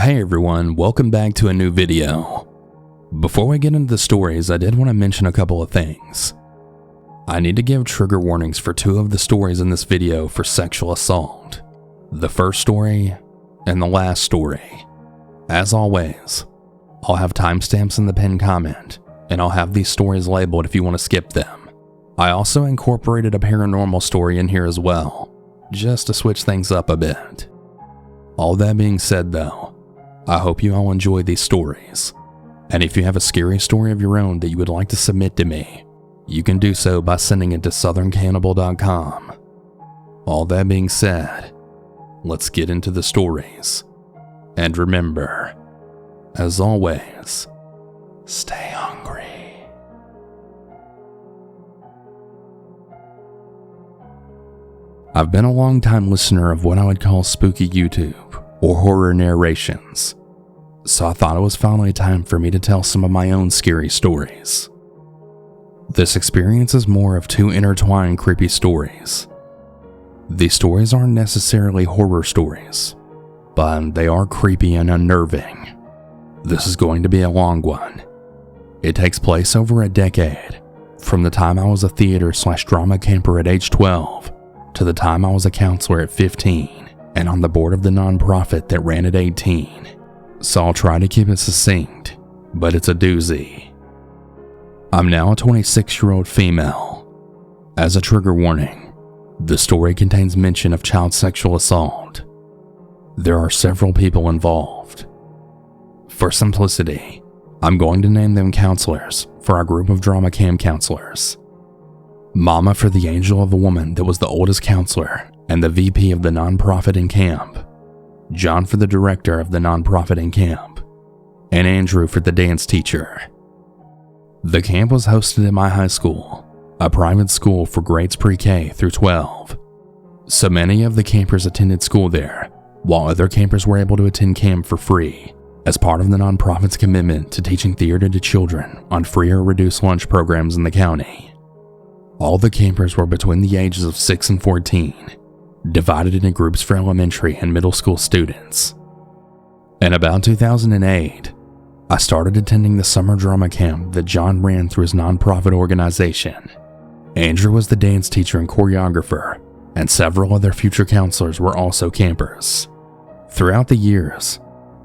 Hey everyone, welcome back to a new video. Before we get into the stories, I did want to mention a couple of things. I need to give trigger warnings for two of the stories in this video for sexual assault. The first story and the last story. As always, I'll have timestamps in the pinned comment, and I'll have these stories labeled if you want to skip them. I also incorporated a paranormal story in here as well, just to switch things up a bit. All that being said though, I hope you all enjoy these stories. And if you have a scary story of your own that you would like to submit to me, you can do so by sending it to southerncannibal.com. All that being said, let's get into the stories. And remember, as always, stay hungry. I've been a long-time listener of what I would call spooky YouTube or horror narrations, so I thought it was finally time for me to tell some of my own scary stories. This experience is more of two intertwined creepy stories. These stories aren't necessarily horror stories, but they are creepy and unnerving. This is going to be a long one. It takes place over a decade, from the time I was a theater/drama camper at age 12 to the time I was a counselor at 15 and on the board of the nonprofit that ran at 18. So I'll try to keep it succinct, but it's a doozy. I'm now a 26-year-old female. As a trigger warning, the story contains mention of child sexual assault. There are several people involved. For simplicity, I'm going to name them counselors for our group of drama camp counselors. Mama for the angel of a woman that was the oldest counselor and the VP of the nonprofit in camp. John for the director of the nonprofit in camp. And Andrew for the dance teacher. The camp was hosted at my high school, a private school for grades pre-K through 12. So many of the campers attended school there, while other campers were able to attend camp for free, as part of the nonprofit's commitment to teaching theater to children on free or reduced lunch programs in the county. All the campers were between the ages of 6 and 14, divided into groups for elementary and middle school students. In about 2008, I started attending the summer drama camp that John ran through his nonprofit organization. Andrew was the dance teacher and choreographer, and several other future counselors were also campers. Throughout the years,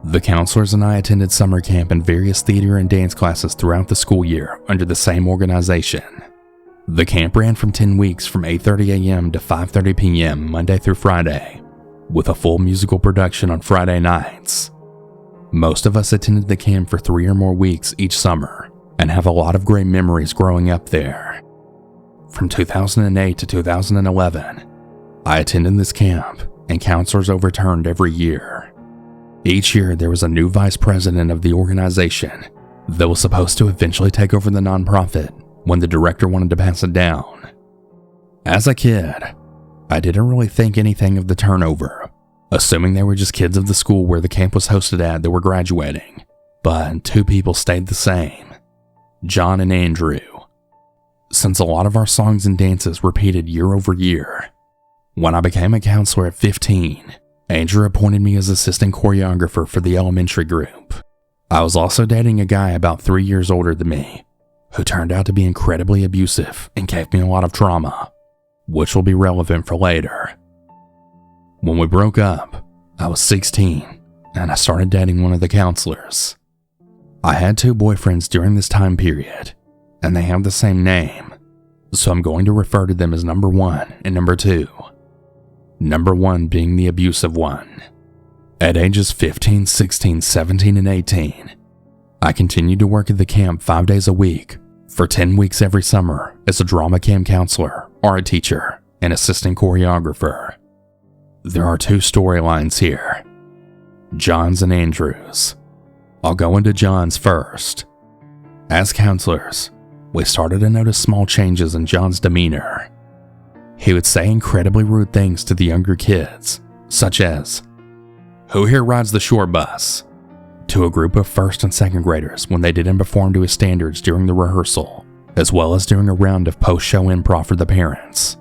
the counselors and I attended summer camp and various theater and dance classes throughout the school year under the same organization. The camp ran from 10 weeks from 8:30 a.m. to 5:30 p.m. Monday through Friday, with a full musical production on Friday nights. Most of us attended the camp for 3 or more weeks each summer and have a lot of great memories growing up there. From 2008 to 2011, I attended this camp and counselors overturned every year. Each year there was a new vice president of the organization that was supposed to eventually take over the nonprofit when the director wanted to pass it down. As a kid, I didn't really think anything of the turnover, assuming they were just kids of the school where the camp was hosted at that were graduating. But two people stayed the same: John and Andrew. Since a lot of our songs and dances repeated year over year, when I became a counselor at 15, Andrew appointed me as assistant choreographer for the elementary group. I was also dating a guy about 3 years older than me, who turned out to be incredibly abusive and gave me a lot of trauma, which will be relevant for later. When we broke up, I was 16, and I started dating one of the counselors. I had 2 boyfriends during this time period, and they have the same name, so I'm going to refer to them as number 1 and number 2. Number 1 being the abusive one. At ages 15, 16, 17, and 18, I continued to work at the camp 5 days a week for 10 weeks every summer as a drama camp counselor, art teacher, and assistant choreographer. There are 2 storylines here: John's and Andrew's. I'll go into John's first. As counselors, we started to notice small changes in John's demeanor. He would say incredibly rude things to the younger kids, such as, "Who here rides the short bus?" to a group of first and second graders when they didn't perform to his standards during the rehearsal, as well as during a round of post-show improv for the parents,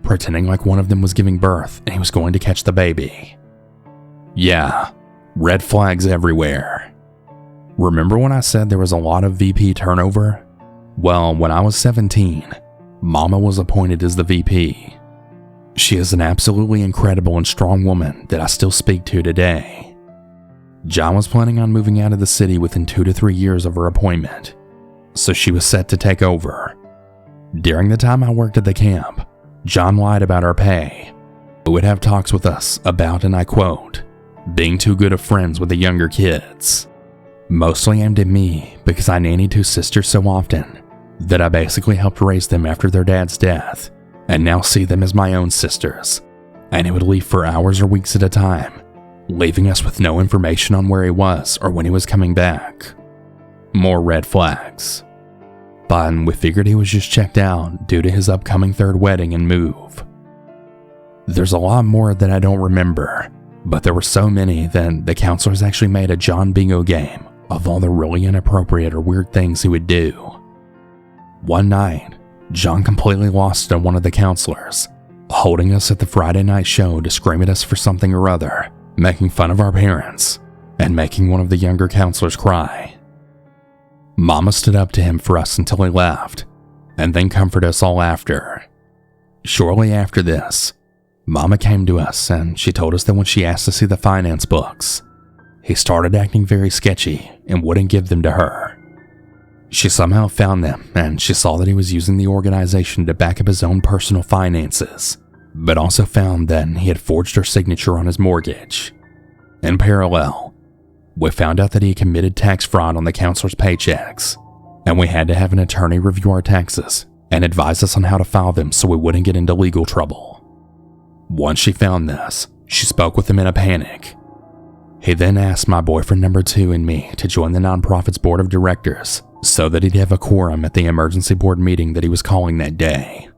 pretending like one of them was giving birth and he was going to catch the baby. Yeah, Red flags everywhere. Remember when I said there was a lot of VP turnover? Well, when I was 17, Mama was appointed as the VP. She is an absolutely incredible and strong woman that I still speak to today. John was planning on moving out of the city within 2 to 3 years of her appointment, so she was set to take over. During the time I worked at the camp, John lied about our pay. He would have talks with us about, and I quote, being too good of friends with the younger kids. Mostly aimed at me because I nannied 2 sisters so often that I basically helped raise them after their dad's death, and now see them as my own sisters, and he would leave for hours or weeks at a time, leaving us with no information on where he was or when he was coming back. More red flags. But we figured he was just checked out due to his upcoming 3rd wedding and move. There's a lot more that I don't remember, but there were so many that the counselors actually made a John bingo game of all the really inappropriate or weird things he would do. One night, John completely lost it on one of the counselors, holding us at the Friday night show to scream at us for something or other, making fun of our parents, and making one of the younger counselors cry. Mama stood up to him for us until he left, and then comforted us all after. Shortly after this, Mama came to us and she told us that when she asked to see the finance books, he started acting very sketchy and wouldn't give them to her. She somehow found them and she saw that he was using the organization to back up his own personal finances, but also found that he had forged her signature on his mortgage. In parallel, we found out that he committed tax fraud on the counselor's paychecks, and we had to have an attorney review our taxes and advise us on how to file them so we wouldn't get into legal trouble. Once she found this, she spoke with him in a panic. He then asked my boyfriend number 2 and me to join the nonprofit's board of directors so that he'd have a quorum at the emergency board meeting that he was calling that day.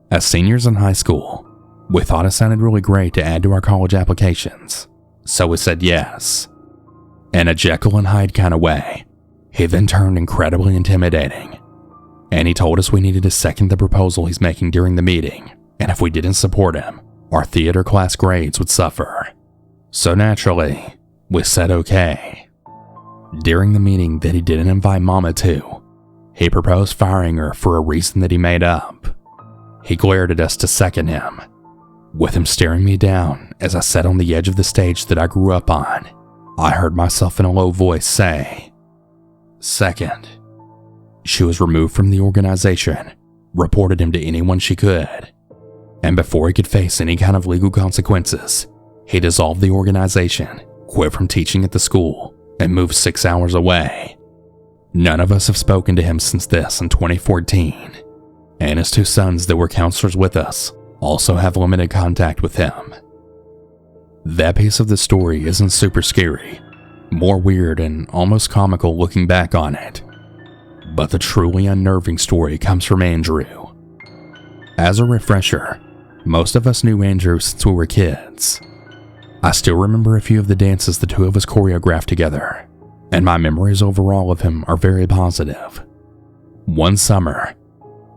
As seniors in high school, we thought it sounded really great to add to our college applications, so we said yes. In a Jekyll and Hyde kind of way, he then turned incredibly intimidating, and he told us we needed to second the proposal he's making during the meeting, and if we didn't support him, our theater class grades would suffer. So naturally, we said okay. During the meeting that he didn't invite Mama to, he proposed firing her for a reason that he made up. He glared at us to second him, with him staring me down as I sat on the edge of the stage that I grew up on. I heard myself in a low voice say, "Second." She was removed from the organization, reported him to anyone she could, and before he could face any kind of legal consequences, he dissolved the organization, quit from teaching at the school, and moved 6 hours away. None of us have spoken to him since this in 2014, and his 2 sons that were counselors with us also have limited contact with him. That piece of the story isn't super scary, more weird and almost comical looking back on it, but the truly unnerving story comes from Andrew. As a refresher, most of us knew Andrew since we were kids. I still remember a few of the dances the 2 of us choreographed together, and my memories overall of him are very positive. One summer,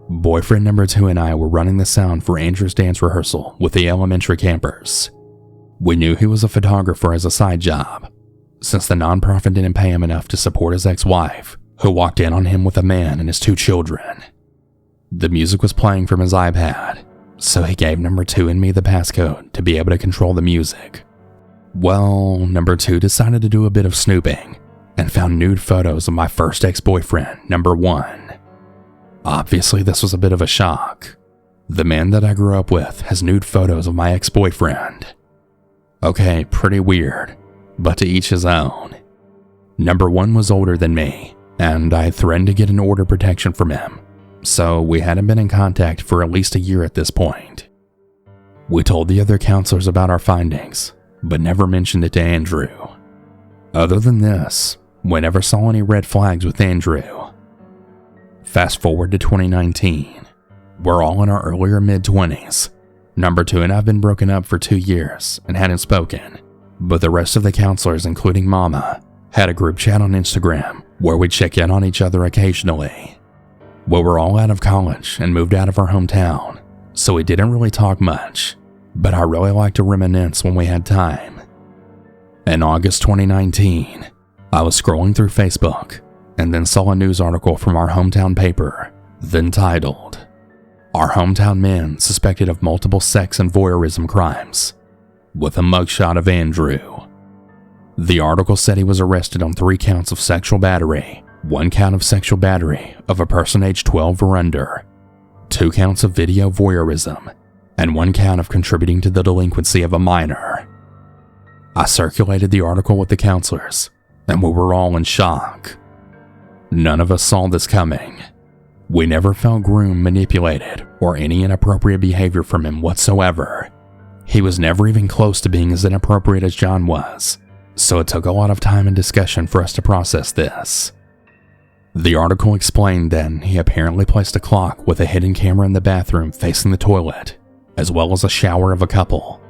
boyfriend number 2 and I were running the sound for Andrew's dance rehearsal with the elementary campers. We knew he was a photographer as a side job, since the nonprofit didn't pay him enough to support his ex-wife, who walked in on him with a man and his 2 children. The music was playing from his iPad, so he gave number 2 and me the passcode to be able to control the music. Well, number 2 decided to do a bit of snooping and found nude photos of my first ex-boyfriend, number 1. Obviously, this was a bit of a shock. The man that I grew up with has nude photos of my ex-boyfriend. Okay, pretty weird, but to each his own. Number 1 was older than me, and I had threatened to get an order of protection from him, so we hadn't been in contact for at least a year at this point. We told the other counselors about our findings, but never mentioned it to Andrew. Other than this, we never saw any red flags with Andrew. Fast forward to 2019. We're all in our earlier mid-20s. Number 2 and I have been broken up for 2 years and hadn't spoken, but the rest of the counselors, including Mama, had a group chat on Instagram where we'd check in on each other occasionally. We were all out of college and moved out of our hometown, so we didn't really talk much, but I really liked to reminisce when we had time. In August 2019, I was scrolling through Facebook and then saw a news article from our hometown paper, then titled, "Our Hometown Man Suspected of Multiple Sex and Voyeurism Crimes," with a mugshot of Andrew. The article said he was arrested on 3 counts of sexual battery, 1 count of sexual battery of a person aged 12 or under, 2 counts of video voyeurism, and 1 count of contributing to the delinquency of a minor. I circulated the article with the counselors, and we were all in shock. None of us saw this coming. We never felt groomed, manipulated, or any inappropriate behavior from him whatsoever. He was never even close to being as inappropriate as John was, so it took a lot of time and discussion for us to process this. The article explained that he apparently placed a clock with a hidden camera in the bathroom facing the toilet, as well as a shower of a couple,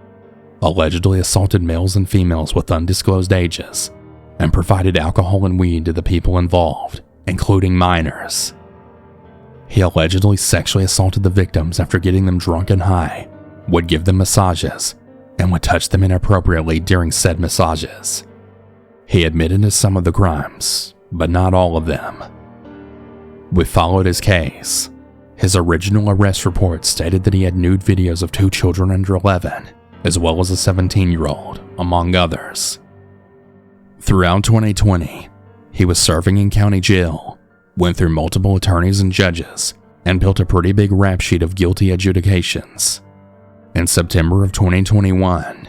allegedly assaulted males and females with undisclosed ages, and provided alcohol and weed to the people involved, including minors. He allegedly sexually assaulted the victims after getting them drunk and high, would give them massages, and would touch them inappropriately during said massages. He admitted to some of the crimes, but not all of them. We followed his case. His original arrest report stated that he had nude videos of 2 children under 11, as well as a 17-year-old, among others. Throughout 2020, he was serving in county jail, went through multiple attorneys and judges, and built a pretty big rap sheet of guilty adjudications. In September of 2021,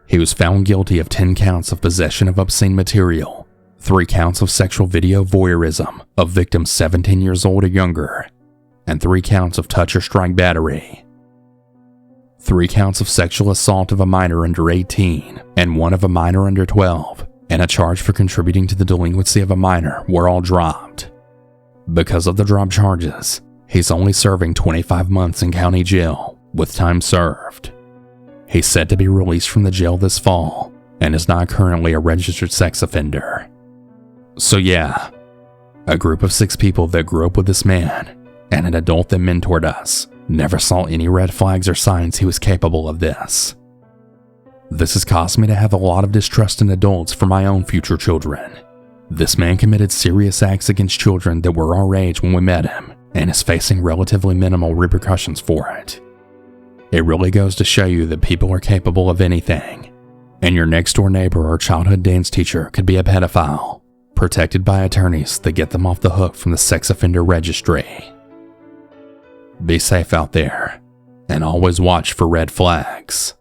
he was found guilty of 10 counts of possession of obscene material, 3 counts of sexual video voyeurism of victims 17 years old or younger, and 3 counts of touch or strike battery. 3 counts of sexual assault of a minor under 18 and 1 of a minor under 12, and a charge for contributing to the delinquency of a minor were all dropped. Because of the dropped charges, he's only serving 25 months in county jail with time served. He's set to be released from the jail this fall and is not currently a registered sex offender. So yeah, a group of 6 people that grew up with this man and an adult that mentored us never saw any red flags or signs he was capable of this. This has caused me to have a lot of distrust in adults for my own future children. This man committed serious acts against children that were our age when we met him, and is facing relatively minimal repercussions for it. It really goes to show you that people are capable of anything, and your next door neighbor or childhood dance teacher could be a pedophile, protected by attorneys that get them off the hook from the sex offender registry. Be safe out there, and always watch for red flags.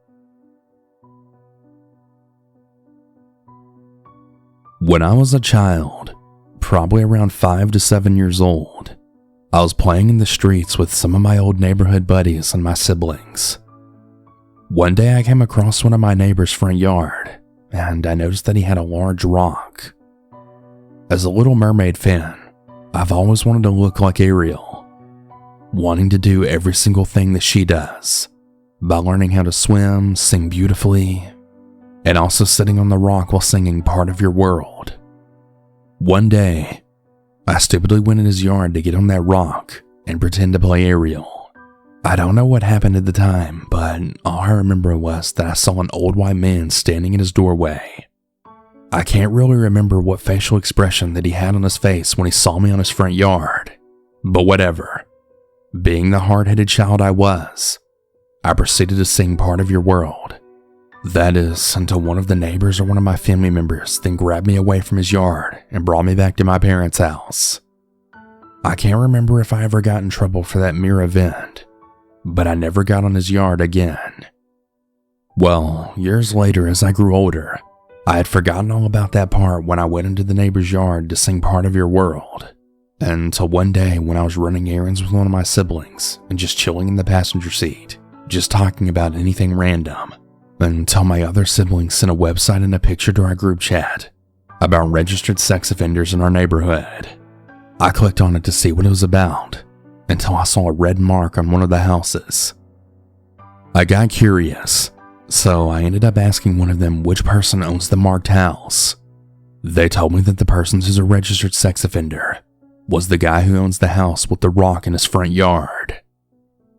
When I was a child, probably around 5 to 7 years old, I was playing in the streets with some of my old neighborhood buddies and my siblings. One day I came across one of my neighbor's front yard, and I noticed that he had a large rock. As a Little Mermaid fan, I've always wanted to look like Ariel, wanting to do every single thing that she does, by learning how to swim, sing beautifully, and also sitting on the rock while singing Part of Your World. One day, I stupidly went in his yard to get on that rock and pretend to play Ariel. I don't know what happened at the time, but all I remember was that I saw an old white man standing in his doorway. I can't really remember what facial expression that he had on his face when he saw me on his front yard, but whatever. Being the hard-headed child I was, I proceeded to sing Part of Your World. That is, until one of the neighbors or one of my family members then grabbed me away from his yard and brought me back to my parents' house. I can't remember if I ever got in trouble for that mere event, but I never got on his yard again. Well, years later as I grew older, I had forgotten all about that part when I went into the neighbor's yard to sing Part of Your World, until one day when I was running errands with one of my siblings and just chilling in the passenger seat, just talking about anything random, until my other siblings sent a website and a picture to our group chat about registered sex offenders in our neighborhood. I clicked on it to see what it was about, until I saw a red mark on one of the houses. I got curious, so I ended up asking one of them which person owns the marked house. They told me that the person who's a registered sex offender was the guy who owns the house with the rock in his front yard.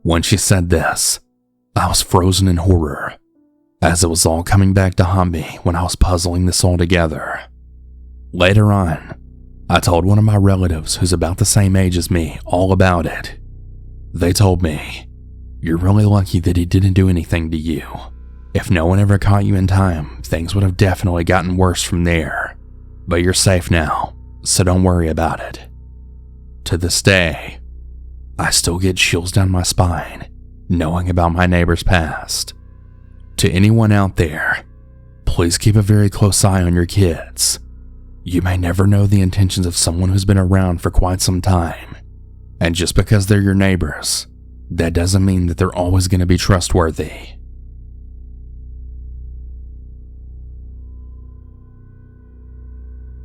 When she said this, I was frozen in horror. as it was all coming back to haunt me when I was puzzling this all together. Later on, I told one of my relatives who's about the same age as me all about it. They told me, "You're really lucky that he didn't do anything to you. If no one ever caught you in time, things would have definitely gotten worse from there. But you're safe now, so don't worry about it." To this day, I still get chills down my spine knowing about my neighbor's past. To anyone out there, please keep a very close eye on your kids. You may never know the intentions of someone who's been around for quite some time. And just because they're your neighbors, that doesn't mean that they're always going to be trustworthy.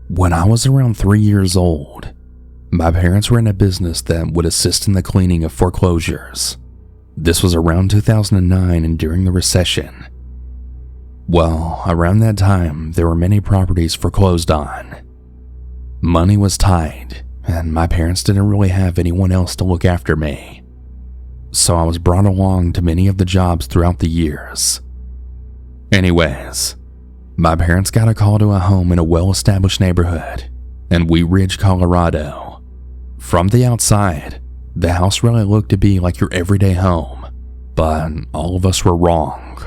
When I was around 3 years old, my parents ran a business that would assist in the cleaning of foreclosures. This was around 2009 and during the recession. Well, around that time, there were many properties foreclosed on. Money was tight, and my parents didn't really have anyone else to look after me. So I was brought along to many of the jobs throughout the years. Anyways, my parents got a call to a home in a well-established neighborhood in Wheat Ridge, Colorado. From the outside, the house really looked to be like your everyday home, but all of us were wrong.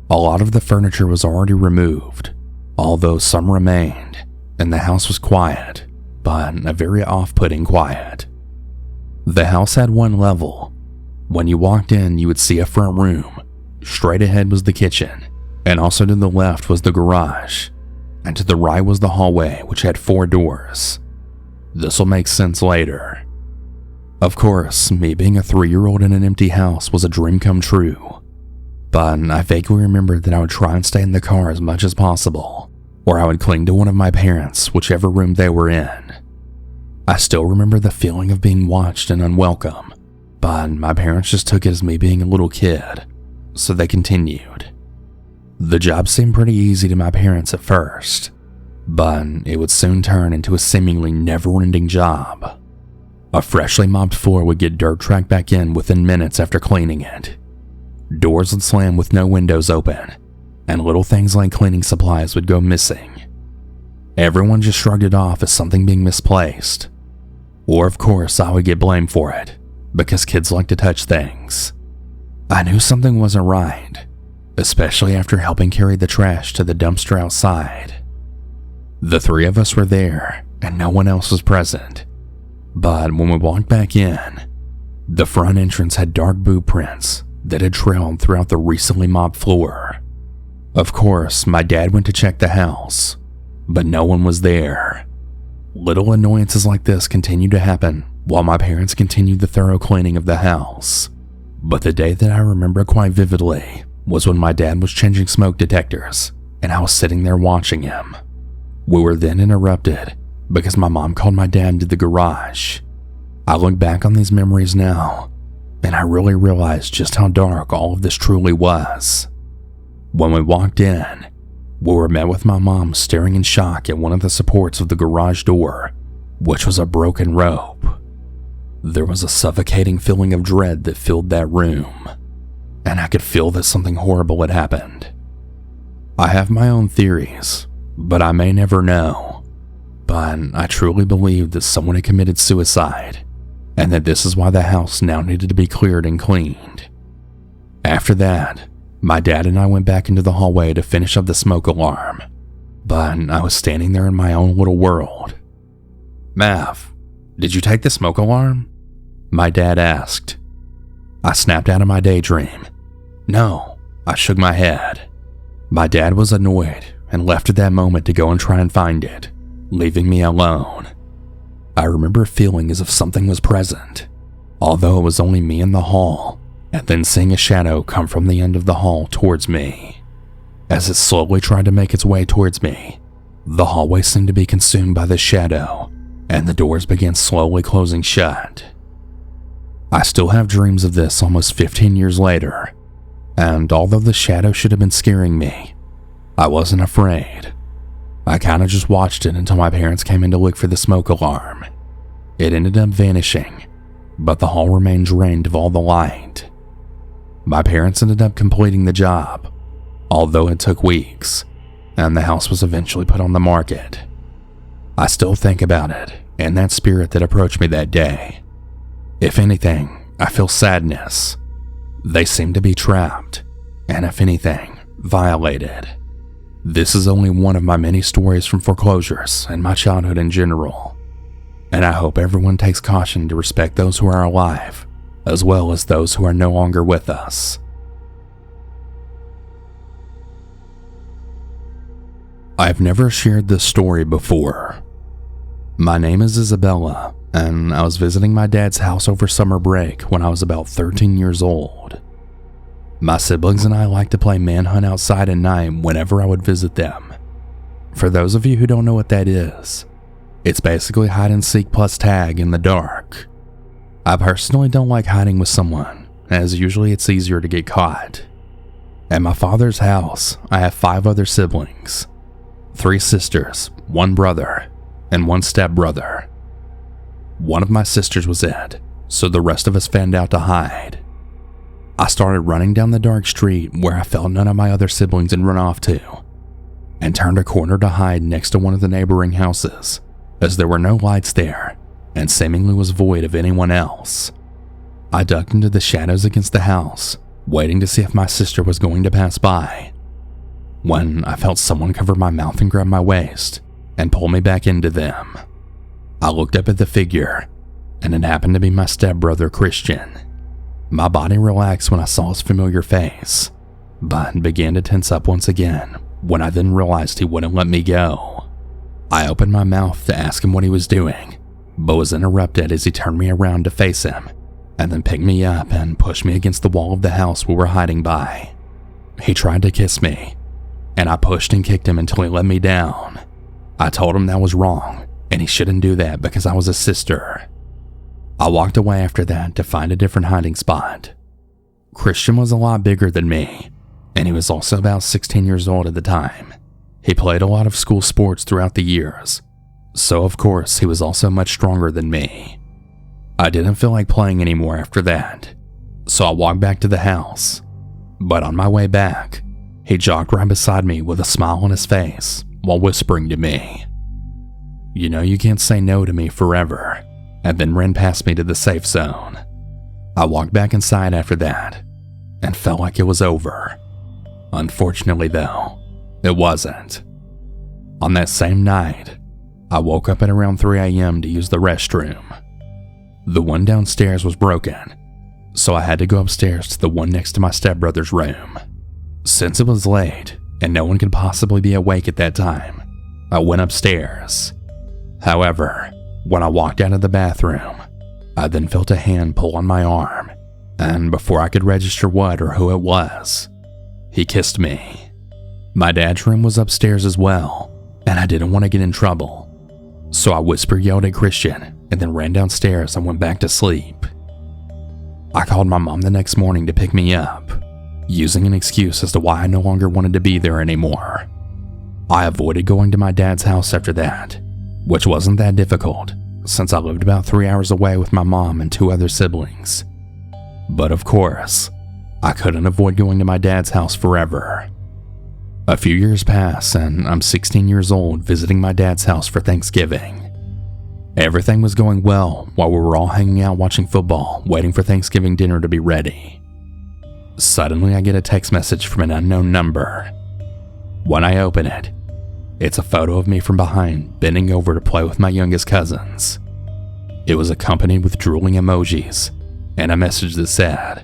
A lot of the furniture was already removed, although some remained, and the house was quiet, but a very off-putting quiet. The house had one level. When you walked in, you would see a front room. Straight ahead was the kitchen, and also to the left was the garage, and to the right was the hallway, which had 4 doors. This will make sense later. Of course, me being a 3-year-old in an empty house was a dream come true, but I vaguely remembered that I would try and stay in the car as much as possible, or I would cling to one of my parents, whichever room they were in. I still remember the feeling of being watched and unwelcome, but my parents just took it as me being a little kid, so they continued. The job seemed pretty easy to my parents at first, but it would soon turn into a seemingly never-ending job. A freshly mopped floor would get dirt tracked back in within minutes after cleaning it. Doors would slam with no windows open, and little things like cleaning supplies would go missing. Everyone just shrugged it off as something being misplaced. Or of course I would get blamed for it, because kids like to touch things. I knew something wasn't right, especially after helping carry the trash to the dumpster outside. The 3 of us were there, and no one else was present. But when we walked back in, the front entrance had dark boot prints that had trailed throughout the recently mopped floor. Of course, my dad went to check the house, but no one was there. Little annoyances like this continued to happen while my parents continued the thorough cleaning of the house. But the day that I remember quite vividly was when my dad was changing smoke detectors, and I was sitting there watching him. We were then interrupted because my mom called my dad to the garage. I look back on these memories now, and I really realized just how dark all of this truly was. When we walked in, we were met with my mom staring in shock at one of the supports of the garage door, which was a broken rope. There was a suffocating feeling of dread that filled that room, and I could feel that something horrible had happened. I have my own theories, but I may never know. But I truly believe that someone had committed suicide, and that this is why the house now needed to be cleared and cleaned. After that, my dad and I went back into the hallway to finish up the smoke alarm, but I was standing there in my own little world. "Mav, did you take the smoke alarm?" my dad asked. I snapped out of my daydream. "No," I shook my head. My dad was annoyed and left at that moment to go and try and find it, leaving me alone. I remember feeling as if something was present, although it was only me in the hall, and then seeing a shadow come from the end of the hall towards me. As it slowly tried to make its way towards me, the hallway seemed to be consumed by the shadow, and the doors began slowly closing shut. I still have dreams of this almost 15 years later, and although the shadow should have been scaring me, I wasn't afraid. I kinda just watched it until my parents came in to look for the smoke alarm. It ended up vanishing, but the hall remained drained of all the light. My parents ended up completing the job, although it took weeks, and the house was eventually put on the market. I still think about it and that spirit that approached me that day. If anything, I feel sadness. They seem to be trapped, and if anything, violated. This is only one of my many stories from foreclosures and my childhood in general, and I hope everyone takes caution to respect those who are alive, as well as those who are no longer with us. I've never shared this story before. My name is Isabella, and I was visiting my dad's house over summer break when I was about 13 years old. My siblings and I like to play manhunt outside at night whenever I would visit them. For those of you who don't know what that is, it's basically hide and seek plus tag in the dark. I personally don't like hiding with someone, as usually it's easier to get caught. At my father's house, I have 5 other siblings, 3 sisters, 1 brother, and 1 stepbrother. One of my sisters was dead, so the rest of us fanned out to hide. I started running down the dark street where I felt none of my other siblings had run off to, and turned a corner to hide next to one of the neighboring houses, as there were no lights there and seemingly was void of anyone else. I ducked into the shadows against the house, waiting to see if my sister was going to pass by, when I felt someone cover my mouth and grab my waist and pull me back into them. I looked up at the figure, and it happened to be my stepbrother Christian. My body relaxed when I saw his familiar face, but began to tense up once again when I then realized he wouldn't let me go. I opened my mouth to ask him what he was doing, but was interrupted as he turned me around to face him, and then picked me up and pushed me against the wall of the house we were hiding by. He tried to kiss me, and I pushed and kicked him until he let me down. I told him that was wrong, and he shouldn't do that because I was his sister. I walked away after that to find a different hiding spot. Christian was a lot bigger than me, and he was also about 16 years old at the time. He played a lot of school sports throughout the years, so of course he was also much stronger than me. I didn't feel like playing anymore after that, so I walked back to the house. But on my way back, he jogged right beside me with a smile on his face while whispering to me, "You know you can't say no to me forever," and then ran past me to the safe zone. I walked back inside after that and felt like it was over. Unfortunately though, it wasn't. On that same night, I woke up at around 3 a.m. to use the restroom. The one downstairs was broken, so I had to go upstairs to the one next to my stepbrother's room. Since it was late and no one could possibly be awake at that time, I went upstairs. However, when I walked out of the bathroom, I then felt a hand pull on my arm, and before I could register what or who it was, he kissed me. My dad's room was upstairs as well, and I didn't want to get in trouble, so I whisper yelled at Christian and then ran downstairs and went back to sleep. I called my mom the next morning to pick me up, using an excuse as to why I no longer wanted to be there anymore. I avoided going to my dad's house after that, which wasn't that difficult since I lived about 3 hours away with my mom and 2 other siblings. But of course, I couldn't avoid going to my dad's house forever. A few years pass and I'm 16 years old visiting my dad's house for Thanksgiving. Everything was going well while we were all hanging out watching football, waiting for Thanksgiving dinner to be ready. Suddenly I get a text message from an unknown number. When I open it, it's a photo of me from behind bending over to play with my youngest cousins. It was accompanied with drooling emojis and a message that said,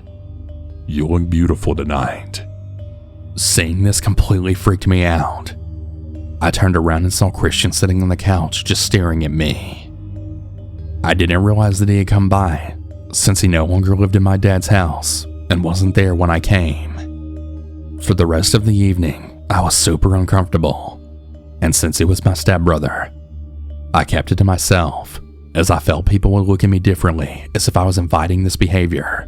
"You look beautiful tonight." Seeing this completely freaked me out. I turned around and saw Christian sitting on the couch just staring at me. I didn't realize that he had come by, since he no longer lived in my dad's house and wasn't there when I came. For the rest of the evening, I was super uncomfortable, and since it was my stepbrother, I kept it to myself, as I felt people would look at me differently as if I was inviting this behavior,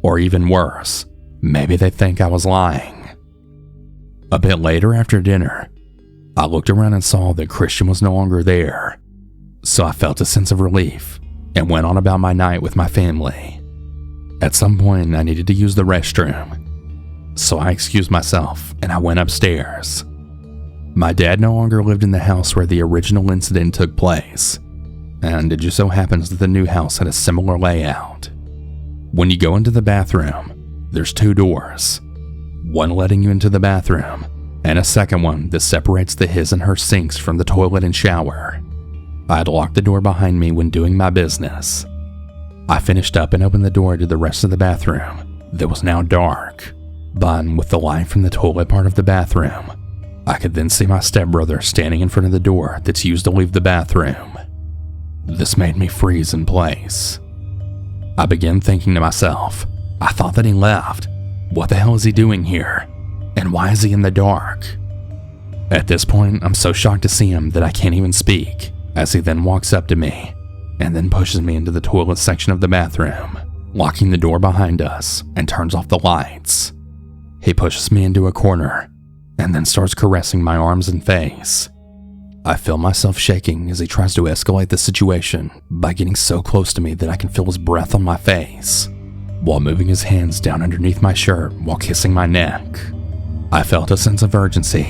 or even worse, maybe they'd think I was lying. A bit later after dinner, I looked around and saw that Christian was no longer there, so I felt a sense of relief and went on about my night with my family. At some point, I needed to use the restroom, so I excused myself and I went upstairs. My dad no longer lived in the house where the original incident took place, and it just so happens that the new house had a similar layout. When you go into the bathroom, there's 2 doors, one letting you into the bathroom, and a second one that separates the his and her sinks from the toilet and shower. I had locked the door behind me when doing my business. I finished up and opened the door to the rest of the bathroom that was now dark, but with the light from the toilet part of the bathroom, I could then see my stepbrother standing in front of the door that's used to leave the bathroom. This made me freeze in place. I began thinking to myself, I thought that he left. What the hell is he doing here? And why is he in the dark? At this point, I'm so shocked to see him that I can't even speak, as he then walks up to me and then pushes me into the toilet section of the bathroom, locking the door behind us and turns off the lights. He pushes me into a corner and then starts caressing my arms and face. I feel myself shaking as he tries to escalate the situation by getting so close to me that I can feel his breath on my face, while moving his hands down underneath my shirt while kissing my neck. I felt a sense of urgency,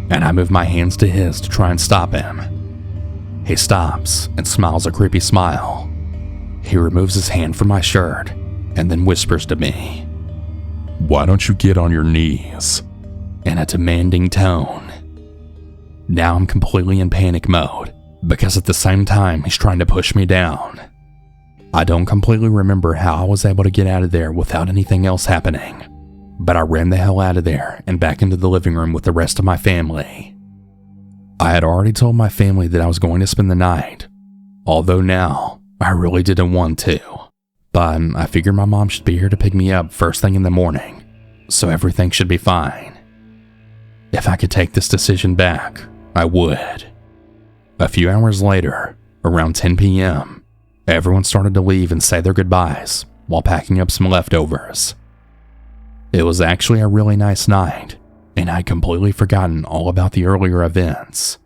and I moved my hands to his to try and stop him. He stops and smiles a creepy smile. He removes his hand from my shirt and then whispers to me, "Why don't you get on your knees?" in a demanding tone. Now I'm completely in panic mode, because at the same time he's trying to push me down. I don't completely remember how I was able to get out of there without anything else happening, but I ran the hell out of there and back into the living room with the rest of my family. I had already told my family that I was going to spend the night, although now I really didn't want to, but I figured my mom should be here to pick me up first thing in the morning, so everything should be fine. If I could take this decision back, I would. A few hours later, around 10 p.m., everyone started to leave and say their goodbyes while packing up some leftovers. It was actually a really nice night, and I'd completely forgotten all about the earlier events.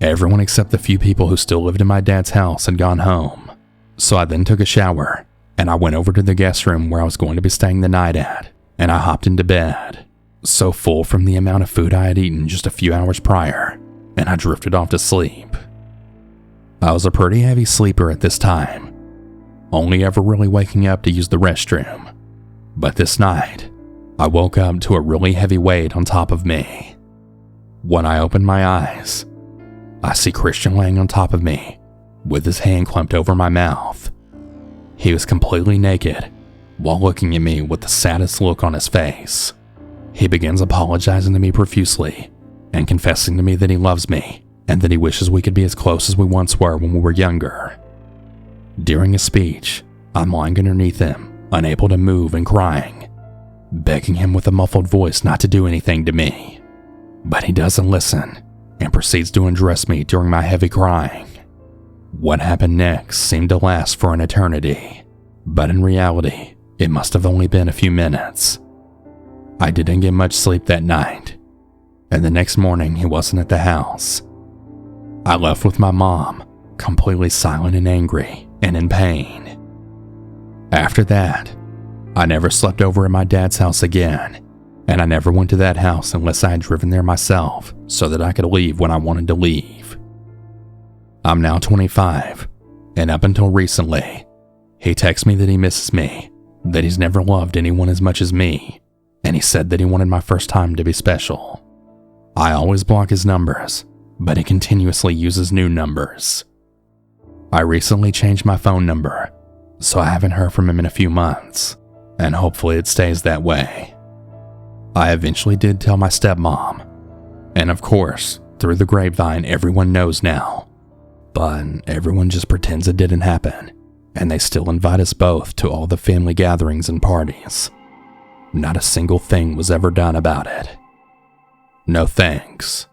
Everyone except the few people who still lived in my dad's house had gone home, so I then took a shower, and I went over to the guest room where I was going to be staying the night at, and I hopped into bed, so full from the amount of food I had eaten just a few hours prior, and I drifted off to sleep. I was a pretty heavy sleeper at this time, only ever really waking up to use the restroom. But this night, I woke up to a really heavy weight on top of me. When I opened my eyes, I see Christian laying on top of me, with his hand clamped over my mouth. He was completely naked, while looking at me with the saddest look on his face. He begins apologizing to me profusely, and confessing to me that he loves me, and that he wishes we could be as close as we once were when we were younger. During his speech, I'm lying underneath him, unable to move and crying, begging him with a muffled voice not to do anything to me. But he doesn't listen, and proceeds to undress me during my heavy crying. What happened next seemed to last for an eternity, but in reality, it must have only been a few minutes. I didn't get much sleep that night, and the next morning he wasn't at the house. I left with my mom, completely silent and angry and in pain. After that, I never slept over at my dad's house again, and I never went to that house unless I had driven there myself so that I could leave when I wanted to leave. I'm now 25, and up until recently, he texts me that he misses me, that he's never loved anyone as much as me, and he said that he wanted my first time to be special. I always block his numbers, but he continuously uses new numbers. I recently changed my phone number, so I haven't heard from him in a few months, and hopefully it stays that way. I eventually did tell my stepmom, and of course, through the grapevine everyone knows now, but everyone just pretends it didn't happen, and they still invite us both to all the family gatherings and parties. Not a single thing was ever done about it. No thanks.